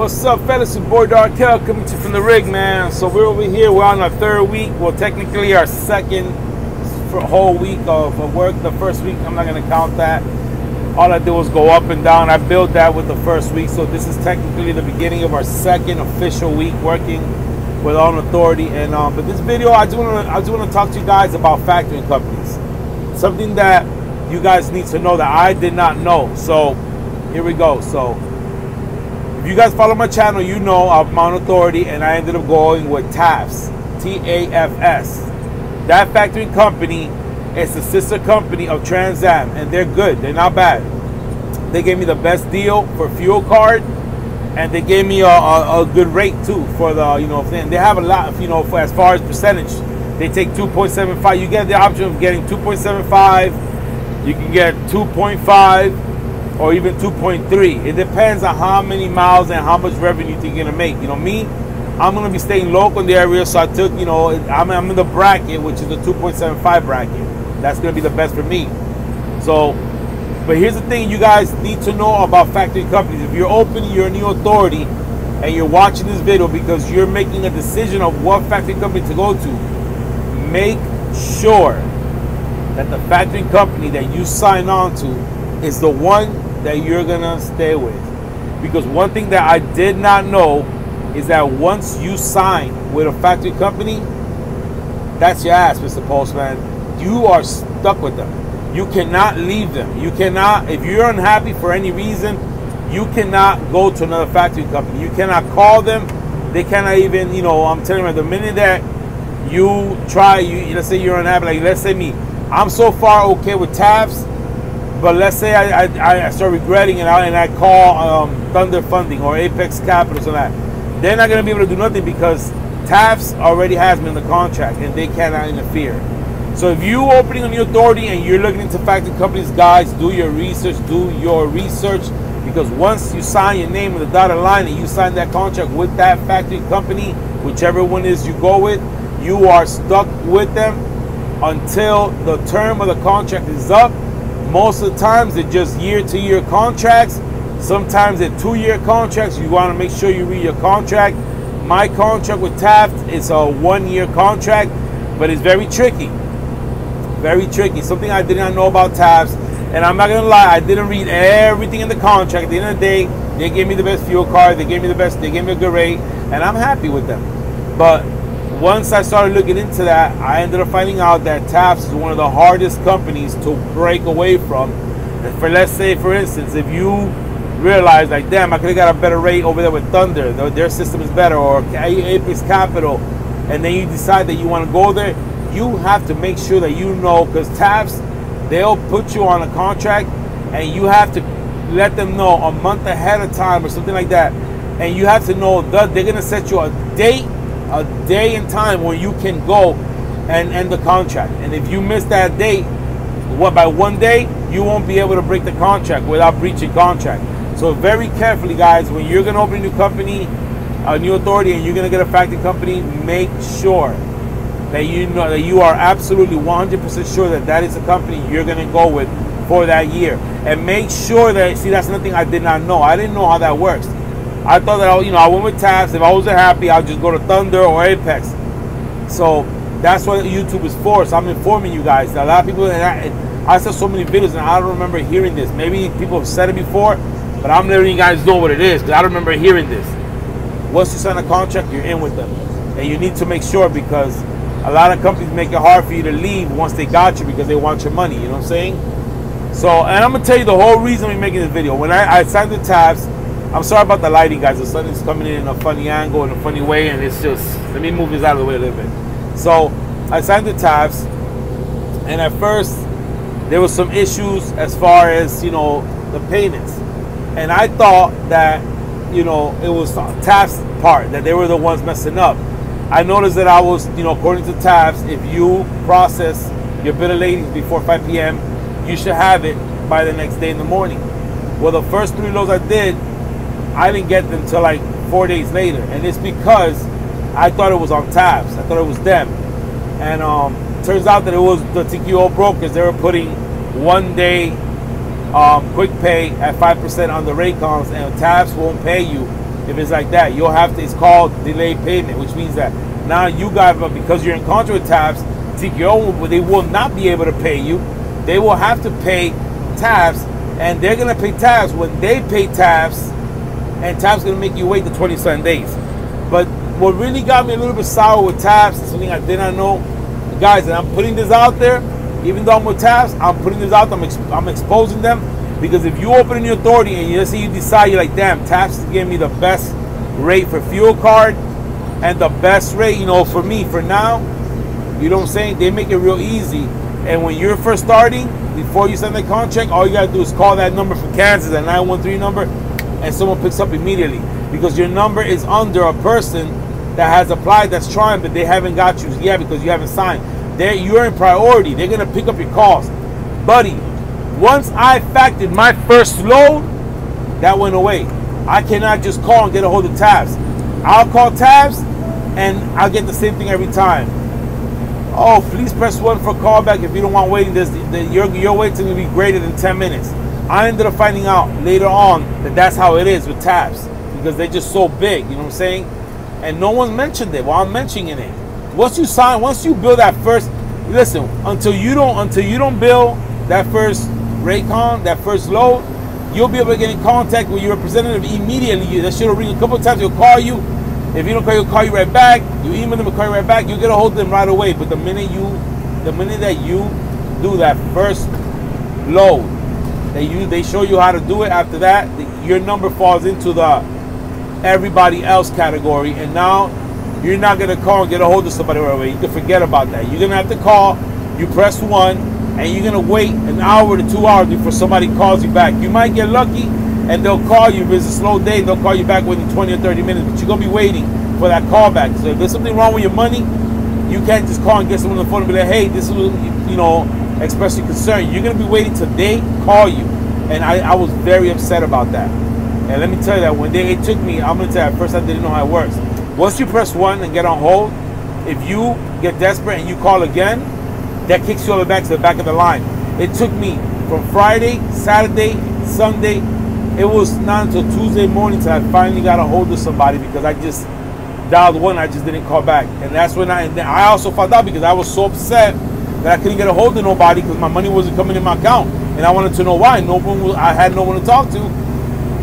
What's up, fellas? It's boy Darkel coming to you from the rig, man. So we're over here. We're on our third week. Well, technically our second whole week of work. The first week, I'm not going to count that. All I did was go up and down. I built that with the first week. So this is technically the beginning of our second official week working with On Authority. And but this video, I do want to talk to you guys about factoring companies. Something that you guys need to know that I did not know. So here we go. So if you guys follow my channel, you know I'm On Authority, and I ended up going with TAFS, T-A-F-S. That factoring company is the sister company of Trans Am, and they're good. They're not bad. They gave me the best deal for fuel card, and they gave me a good rate too for the, you know, they have a lot of, you know, for as far as percentage. They take 2.75. You get the option of getting 2.75. You can get 2.5. or even 2.3. It depends on how many miles and how much revenue you're gonna make. You know, me, I'm gonna be staying local in the area, so I took, you know, I'm in the bracket, which is the 2.75 bracket. That's gonna be the best for me. So, but here's the thing you guys need to know about factoring companies. If you're opening your new authority and you're watching this video because you're making a decision of what factoring company to go to, make sure that the factoring company that you sign on to is the one that you're gonna stay with. Because one thing that I did not know is that once you sign with a factory company, that's your ass, Mr. Postman. You are stuck with them. You cannot leave them. You cannot, if you're unhappy for any reason, you cannot go to another factory company. You cannot call them. They cannot even, you know, I'm telling you, the minute that you try, let's say you're unhappy, like let's say me, I'm so far okay with TAFS. But let's say I start regretting it and I call Thunder Funding or Apex Capital, so that they're not going to be able to do nothing because TAFS already has me in the contract and they cannot interfere. So if you opening a new authority and you're looking into factoring companies, guys, do your research, because once you sign your name in the dotted line and you sign that contract with that factoring company, whichever one is you go with, you are stuck with them until the term of the contract is up. Most of the times they're just year-to-year contracts. Sometimes they're 2-year contracts. You want to make sure you read your contract. My contract with TAFS is a 1-year contract, but it's very tricky. Very tricky. Something I did not know about TAFS, and I'm not going to lie, I didn't read everything in the contract. At the end of the day, they gave me the best fuel card. They gave me a good rate, and I'm happy with them. But once I started looking into that, I ended up finding out that TAFS is one of the hardest companies to break away from. And for, let's say, for instance, if you realize, like, damn, I could have got a better rate over there with Thunder, their system is better, or Apex Capital, and then you decide that you want to go there, you have to make sure that you know, because TAFS, they'll put you on a contract, and you have to let them know a month ahead of time or something like that, and you have to know that they're going to set you a day and time when you can go and end the contract. And if you miss that date, by 1 day, you won't be able to break the contract without breaching contract. So very carefully, guys, when you're going to open a new company, a new authority, and you're going to get a factory company, make sure that you know that you are absolutely 100% sure that that is the company you're going to go with for that year. And make sure that, see, that's nothing I did not know. I didn't know how that works. I thought that, you know, I went with TAFS. If I wasn't happy, I'll just go to Thunder or Apex. So that's what YouTube is for. So I'm informing you guys. A lot of people, and I saw so many videos, and I don't remember hearing this. Maybe people have said it before, but I'm letting you guys know what it is, because I don't remember hearing this. Once you sign a contract, you're in with them. And you need to make sure, because a lot of companies make it hard for you to leave once they got you because they want your money. You know what I'm saying? So, and I'm going to tell you the whole reason we're making this video. When I signed the TAFS, I'm sorry about the lighting, guys. The sun is coming in a funny angle, in a funny way, and it's just, let me move this out of the way a little bit. So I signed the TAFS, and at first there was some issues as far as, you know, the payments. And I thought that, you know, it was TAF's part, that they were the ones messing up. I noticed that I was, you know, according to TAFS, if you process your bill of lading before 5 p.m., you should have it by the next day in the morning. Well, the first 3 loads I did, I didn't get them until like 4 days later, and it's because I thought it was on TAFS. I thought it was them, and turns out that it was the TQO brokers. They were putting 1 day quick pay at 5% on the Raycons, and TAFS won't pay you if it's like that, you'll have to, it's called delayed payment, which means that now you got, because you're in contract with TAPS, TKO, they will not be able to pay you. They will have to pay TAPS, and they're going to pay TAPS when they pay TAPS, and TAPS going to make you wait the 27 days. But what really got me a little bit sour with TAPS is something I did not know. Guys, and I'm putting this out there, even though I'm with TAPS, I'm putting this out there, I'm exposing them, because if you open in your authority and let's say you decide, you're like, damn, TAPS is giving me the best rate for fuel card and the best rate, you know, for me, for now, you know what I'm saying? They make it real easy. And when you're first starting, before you send the contract, all you gotta do is call that number from Kansas, that 913 number, and someone picks up immediately. Because your number is under a person that has applied, that's trying, but they haven't got you yet because you haven't signed. You're in priority. They're gonna pick up your calls. Buddy, once I factored my first load, that went away. I cannot just call and get a hold of TAPS. I'll call TAPS and I'll get the same thing every time. Oh, please press 1 for callback if you don't want waiting. Your waiting is going to be greater than 10 minutes. I ended up finding out later on that that's how it is with TAPS, because they're just so big, you know what I'm saying? And no one mentioned it while I'm mentioning it. Once you sign, once you build that first, listen, until you don't build that first Raycon, that first load, you'll be able to get in contact with your representative immediately. That shit will ring a couple of times. He'll call you. If you don't call, he'll call you right back. You email them, he'll call you right back. You get a hold of them right away. But the minute that you do that first load, they show you how to do it. After that, your number falls into the everybody else category, and now you're not gonna call and get a hold of somebody right away. You can forget about that. You're gonna have to call. You press 1, and you're gonna wait an hour to 2 hours before somebody calls you back. You might get lucky, and they'll call you. If it's a slow day, they'll call you back within 20 or 30 minutes. But you're gonna be waiting for that call back. So if there's something wrong with your money, you can't just call and get someone on the phone and be like, "Hey, this is," you know, express your concern. You're gonna be waiting till they call you, and I was very upset about that. And let me tell you that when it took me, I'm gonna tell you, at first I didn't know how it works. Once you press 1 and get on hold, if you get desperate and you call again, that kicks you all the way back to the back of the line. It took me from Friday, Saturday, Sunday. It was not until Tuesday morning till I finally got a hold of somebody, because I just dialed 1, I just didn't call back. And that's when I also found out, because I was so upset that I couldn't get a hold of nobody because my money wasn't coming in my account. And I wanted to know why. I had no one to talk to.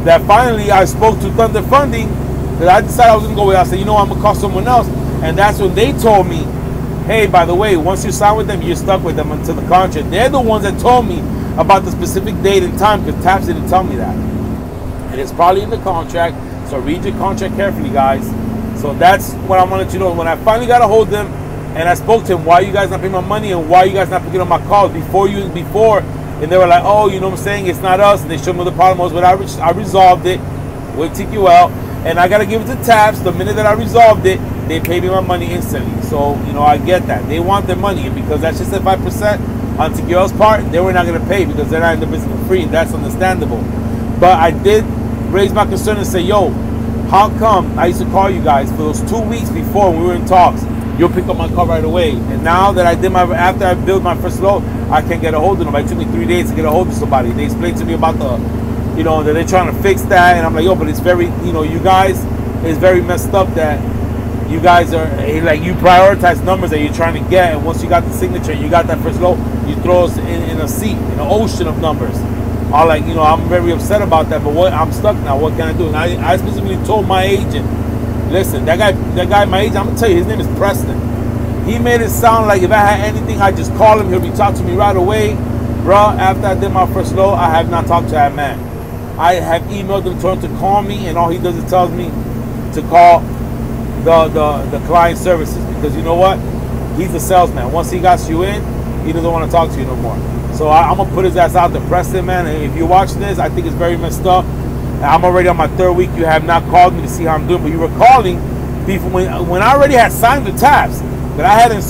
That finally I spoke to Thunder Funding, that I decided I was going to go with. I said, you know, I'm going to call someone else. And that's when they told me, hey, by the way, once you sign with them, you're stuck with them until the contract. They're the ones that told me about the specific date and time, because TAPS didn't tell me that. And it's probably in the contract, so read your contract carefully, guys. So that's what I wanted to know. When I finally got a hold of them, and I spoke to him, why you guys not paying my money, and why you guys not picking up my calls before, and they were like, oh, you know what I'm saying, it's not us, and they showed me what the problem was, but I resolved it with TQL, and I got to give it to TAPS. The minute that I resolved it, they paid me my money instantly. So, you know, I get that. They want their money, and because that's just at 5% on TQL's part, they were not going to pay, because they're not in the business for free, and that's understandable. But I did raise my concern and say, yo, how come I used to call you guys for those 2 weeks before when we were in talks, you'll pick up my call right away, and now that after I built my first load, I can't get a hold of them. It took me 3 days to get a hold of somebody. They explained to me about you know, that they're trying to fix that, and I'm like, yo, but it's very, you know, you guys, it's very messed up that you guys are, like, you prioritize numbers that you're trying to get, and once you got the signature, you got that first load, you throw us in a sea, in an ocean of numbers. I'm like, you know, I'm very upset about that, but I'm stuck now. What can I do? And I specifically told my agent, listen, that guy, my agent, I'm gonna tell you, his name is Preston. He made it sound like if I had anything, I just call him. He'll be talking to me right away, bro. After I did my first load, I have not talked to that man. I have emailed him to call me, and all he does is tells me to call the client services, because you know what? He's a salesman. Once he got you in, he doesn't want to talk to you no more. So I'm gonna put his ass out to Preston, man. And if you're watching this, I think it's very messed up. I'm already on my 3rd week. You have not called me to see how I'm doing, but you were calling before when I already had signed the TAPS, but I haven't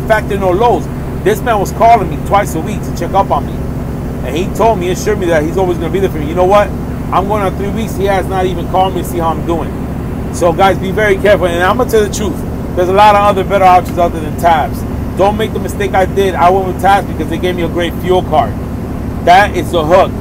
factored no loads. This man was calling me twice a week to check up on me, and he told me, assured me that he's always gonna be there for me. You know what? I'm going on 3 weeks. He has not even called me to see how I'm doing. So guys, be very careful. And I'm gonna tell the truth. There's a lot of other better options other than TAPS. Don't make the mistake I did. I went with TAPS because they gave me a great fuel card. That is the hook.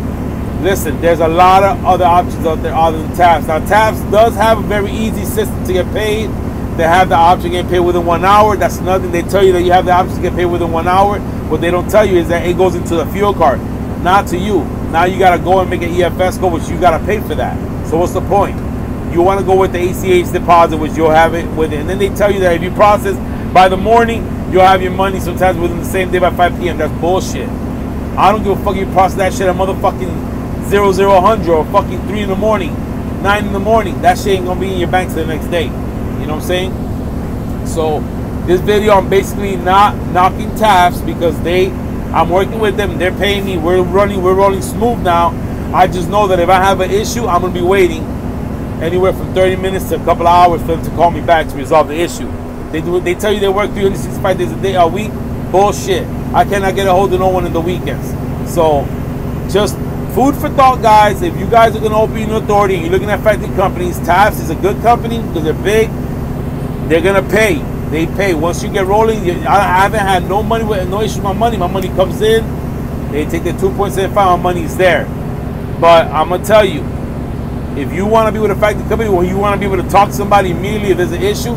Listen, there's a lot of other options out there other than TAPS. Now, TAPS does have a very easy system to get paid. They have the option to get paid within 1 hour. That's another thing. They tell you that you have the option to get paid within 1 hour. What they don't tell you is that it goes into the fuel card, not to you. Now you got to go and make an EFS code, which you got to pay for that. So what's the point? You want to go with the ACH deposit, which you'll have it with it. And then they tell you that if you process by the morning, you'll have your money sometimes within the same day by 5 p.m. That's bullshit. I don't give a fuck if you process that shit at motherfucking 0000 or fucking 3 in the morning, 9 in the morning. That shit ain't going to be in your bank till the next day. You know what I'm saying? So this video, I'm basically not knocking TAPS because I'm working with them. They're paying me. We're rolling smooth now. I just know that if I have an issue, I'm going to be waiting anywhere from 30 minutes to a couple of hours for them to call me back to resolve the issue. They tell you they work 365 days a week. Bullshit. I cannot get a hold of no one in the weekends. So just food for thought, guys. If you guys are going to open your authority and you're looking at factory companies, TAPS is a good company because they're big. They're going to pay. They pay. Once you get rolling, I haven't had no issue with my money. My money comes in. They take the 2.75. My money is there. But I'm going to tell you, if you want to be with a factory company or you want to be able to talk to somebody immediately if there's an issue,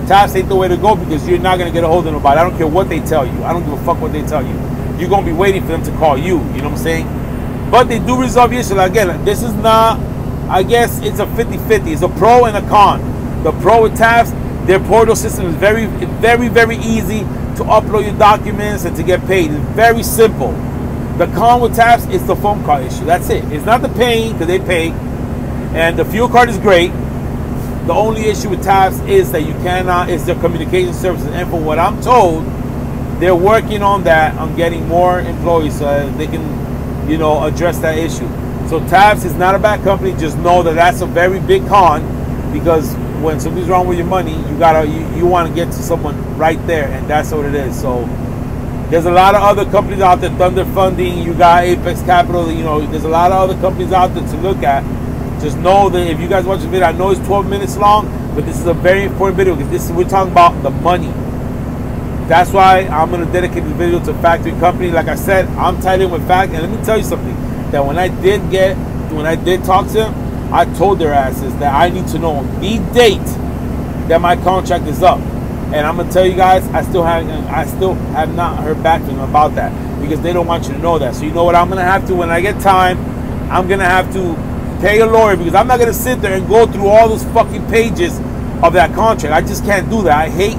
TAPS ain't the way to go because you're not going to get a hold of nobody. I don't care what they tell you. I don't give a fuck what they tell you. You're going to be waiting for them to call you. You know what I'm saying? But they do resolve your issue. Again, this is not, I guess it's a 50-50. It's a pro and a con. The pro with TAPS, their portal system is very, very, very easy to upload your documents and to get paid. It's very simple. The con with TAPS is the phone call issue. That's it. It's not the paying because they pay. And the fuel card is great. The only issue with TAPS is that you cannot, is their communication services. And from what I'm told, they're working on that, on getting more employees so they can, address that issue. So TAPS is not a bad company. Just know that that's a very big con because when something's wrong with your money, you want to get to someone right there, and that's what it is. So there's a lot of other companies out there, Thunder Funding, you got Apex Capital, there's a lot of other companies out there to look at. Just know that if you guys watch the video, I know it's 12 minutes long, but this is a very important video because we're talking about the money. That's why I'm going to dedicate the video to factory company. Like I said, I'm tied in with Fact, and let me tell you something. That when I did talk to them, I told their asses that I need to know the date that my contract is up. And I'm gonna tell you guys, I still have not heard back from them about that because they don't want you to know that. So you know what I'm gonna have to, when I get time, I'm gonna have to pay a lawyer because I'm not gonna sit there and go through all those fucking pages of that contract. I just can't do that. I hate,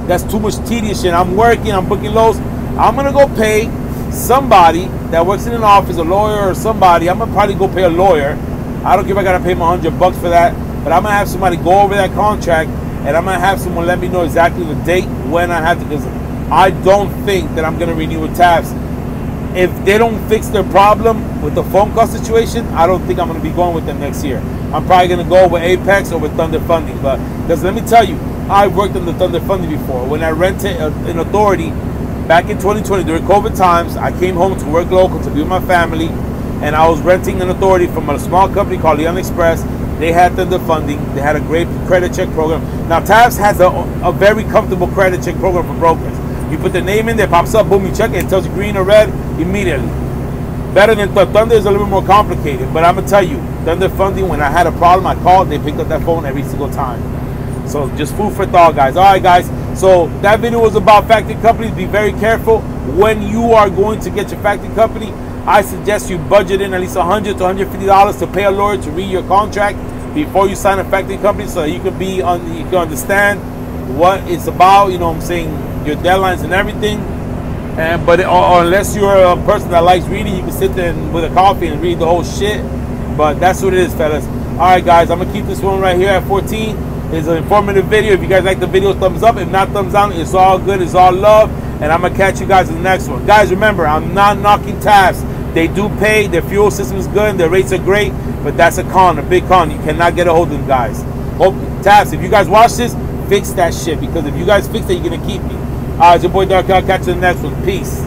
that's too much tedious shit. I'm working, I'm booking loads. I'm gonna go pay somebody that works in an office, a lawyer or somebody. I'm gonna probably go pay a lawyer. I don't care if I gotta pay my $100 for that, but I'm gonna have somebody go over that contract, and I'm gonna have someone let me know exactly the date when I have to, because I don't think that I'm gonna renew with TAPS. If they don't fix their problem with the phone call situation, I don't think I'm gonna be going with them next year. I'm probably gonna go with Apex or with Thunder Funding, but because let me tell you, I worked on the Thunder Funding before. When I rented an authority back in 2020 during COVID times, I came home to work local to be with my family, and I was renting an authority from a small company called Leon Express. They had Thunder Funding. They had a great credit check program. Now, TAPS has a very comfortable credit check program for brokers. You put the name in there, pops up, boom, you check it, it tells you green or red immediately. Better than Thunder is a little bit more complicated, but I'm going to tell you, Thunder Funding, when I had a problem, I called, they picked up that phone every single time. So just food for thought, guys. All right, guys. So that video was about factory companies. Be very careful when you are going to get your factory company. I suggest you budget in at least $100 to $150 to pay a lawyer to read your contract before you sign a factory company, so you can you can understand what it's about. You know what I'm saying, your deadlines and everything. But unless you're a person that likes reading, you can sit there with a coffee and read the whole shit. But that's what it is, fellas. All right, guys. I'm gonna keep this one right here at 14. It's an informative video. If you guys like the video, thumbs up. If not, thumbs down. It's all good. It's all love. And I'm going to catch you guys in the next one. Guys, remember, I'm not knocking TAPS. They do pay. Their fuel system is good. Their rates are great. But that's a con, a big con. You cannot get a hold of them, guys. Hope TAPS, if you guys watch this, fix that shit. Because if you guys fix it, you're going to keep me. All right, it's your boy Dark. I'll catch you in the next one. Peace.